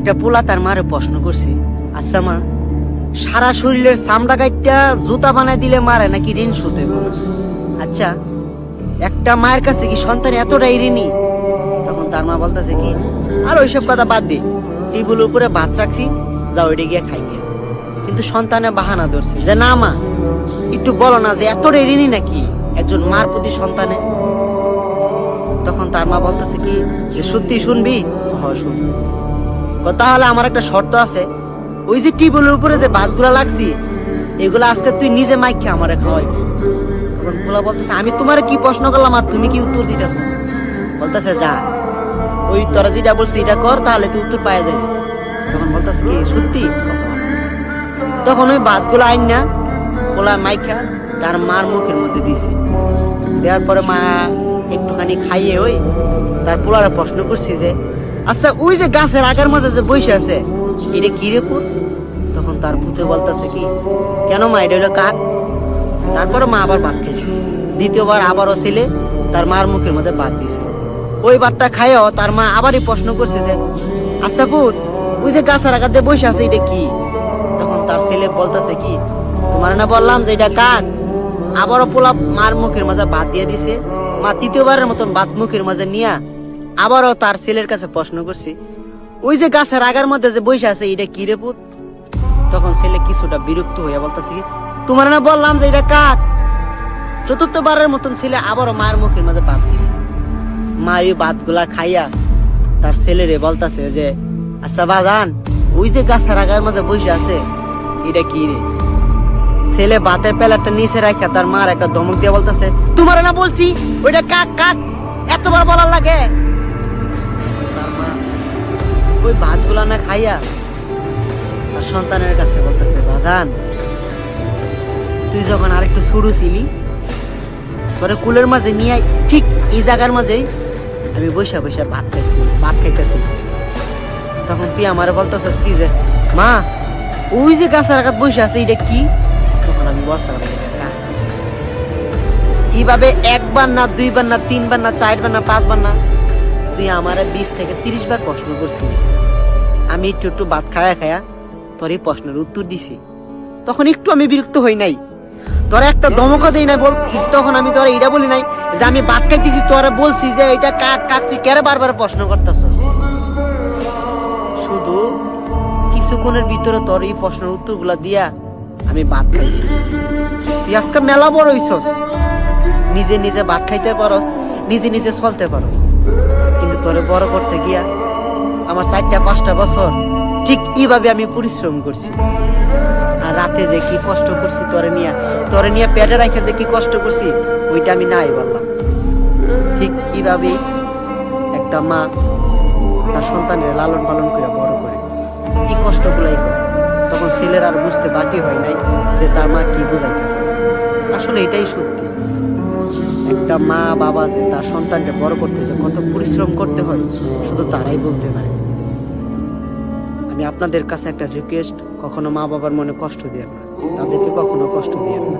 একটা পোলা তার মারে প্রশ্ন করছে, আচ্ছা মা, সারা শরীরের চামড়া কাইটটা জুতা বানায় দিলে মারে নাকি ঋণ শোধ হইব না? আচ্ছা, একটা মায়ের কাছে কি সন্তান এতটাই ঋণী? তখন তার মা বলতেছে কি, আর ওইসব কথা বাদ দে, টেবিলের উপরে ভাত রাখছি, যাও ওইটা গিয়ে খাই গিয়ে। কিন্তু সন্তানের বাহানা ধরছে যে না মা, একটু বলো না যে এতটাই ঋণী নাকি একজন মার প্রতি সন্তানে? তখন তার মা বলতেছে কি, যে সত্যি শুনবি? হয় শুনবি। তাহলে আমার একটা শর্ত আছে, ওই যে টেবিলের উপরে যে ভাতগুলা লাগছি, এগুলো আজকে তুই নিজে মাইকে আমারে খাওয়াইবি। তখন পোলা বলতেছে, আমি তোমার কি প্রশ্ন করলাম আর তুমি কি উত্তর দিতেছো? বলতেছে যা, ওই তোরা যেটা বলছি এটা কর, তাহলে তুই উত্তর পাওয়া যাবে। তখন বলতেছে কি সত্যি? তখন ওই ভাতগুলো আইন না পোলা মাইখা তার মার মুখের মধ্যে দিছে। দেওয়ার পরে মা একটুখানি খাইয়ে ওই তার পোলারে প্রশ্ন করছি যে, আচ্ছা ওই যে গাছের আগের মাঝে যে বসে আছে, এটা কি রে পুত? তখন তার পুতে বলতেছে কি, কেন মা, এটা হলো কাক। তারপরে মা আবার ভাত খেয়েছে। দ্বিতীয়বার আবারও ছেলে তার মার মুখের মধ্যে ভাত দিছে। ওই ভাতটা খাইও তার মা আবারই প্রশ্ন করছে যে, আচ্ছা পুত, ওই যে গাছের আগার যে বসে আছে এটা কি? তখন তার ছেলে বলতেছে কি, তোমার না বললাম যে এটা কাক। আবারও পোলা মার মুখের মাঝে ভাত দিয়ে দিছে। মা তৃতীয়বারের মতন ভাত মুখের মাঝে নিয়া আবারও তার ছেলের কাছে প্রশ্ন করছে, ওই যে গাছের আগার মধ্যে যে বসে আছে এটা কি রে পুত? তখন ছেলে কিছুটা বিরক্ত হইয়া বলতেছে কি, তোমার না বললাম যে এটা কাক। চতুর্থবারের মতন ছেলে আবারও মায়ের মুখের মাঝে ভাত দিছে। মা এই ভাতগুলা খাইয়া তার ছেলেরে বলতেছে যে, আচ্ছা বাজান, ওই যে গাছের আগার মাঝে বসে আছে এটা কি রে? ছেলে ভাতের প্লেটটা নিচে রাখা তার মার একটা ধমক দিয়ে বলতেছে, তোমার না বলছি ওইটা কাক কাক, এতবার বলার লাগে? তার মা ওই ভাতগুলা না খাইয়া তার সন্তানের কাছে বলতেছে, বাজান, তুই যখন আরেকটু ছোট ছিলি, তোরে কুলের মাঝে নিয়ে ঠিক এই জায়গার মাঝেই আমি বসে বসে ভাত খাইতেছি। তখন তুই আমারে বলতেছিস কি যে, মা, ওই যে গাছের আঘাত বসে আছে এটা কি? তখন আমি বলছিলাম এইভাবে একবার না, দুইবার না, তিনবার না, চারবার না, পাঁচবার না, তুই আমারে 20 থেকে 30 বার প্রশ্ন করছিলি। আমি একটু ভাত খায়া তোর এই প্রশ্নের উত্তর দিছি। তখন একটু আমি বিরক্ত হই নাই, তোরা একটা ধমকও দেই নাই। তখন আমি তোরা এটা বলি নাই যে আমি ভাত খাইতেছি, তোরা বলছি যে এটা কাক কাক, তুই কেন বারবার প্রশ্ন করতেছস? শুধু কিছুক্ষণের ভিতরে তোর এই প্রশ্নের উত্তরগুলা দিয়া আমি ভাত খাইছি। তুই আজকে মেলা বড় হইছস, নিজে নিজে ভাত খাইতে পারস, নিজে নিজে চলতে পারস, কিন্তু তোরে বড় করতে গিয়া আমার 4-5টা বছর ঠিক এইভাবে আমি পরিশ্রম করছি। আর রাতে যে কি কষ্ট করছি তোরে নিয়ে পেটে রাখে যে কি কষ্ট করছি, ওইটা আমি নাই বললাম। ঠিক এইভাবেই একটা মা তার সন্তানের লালন পালন করে বড় করে, এই কষ্টগুলাই করে। তখন ছেলের আর বুঝতে বাকি হয় নাই যে তার মা কি বুঝাইতেছে। আসলে এটাই সত্যি, একটা মা বাবা যে তার সন্তানকে বড় করতে যে কত পরিশ্রম করতে হয়, শুধু তারাই বলতে পারে। আমি আপনাদের কাছে একটা রিকোয়েস্ট, কখনো মা বাবার মনে কষ্ট দিয়েন না, তাদেরকে কখনো কষ্ট দিয়েন না।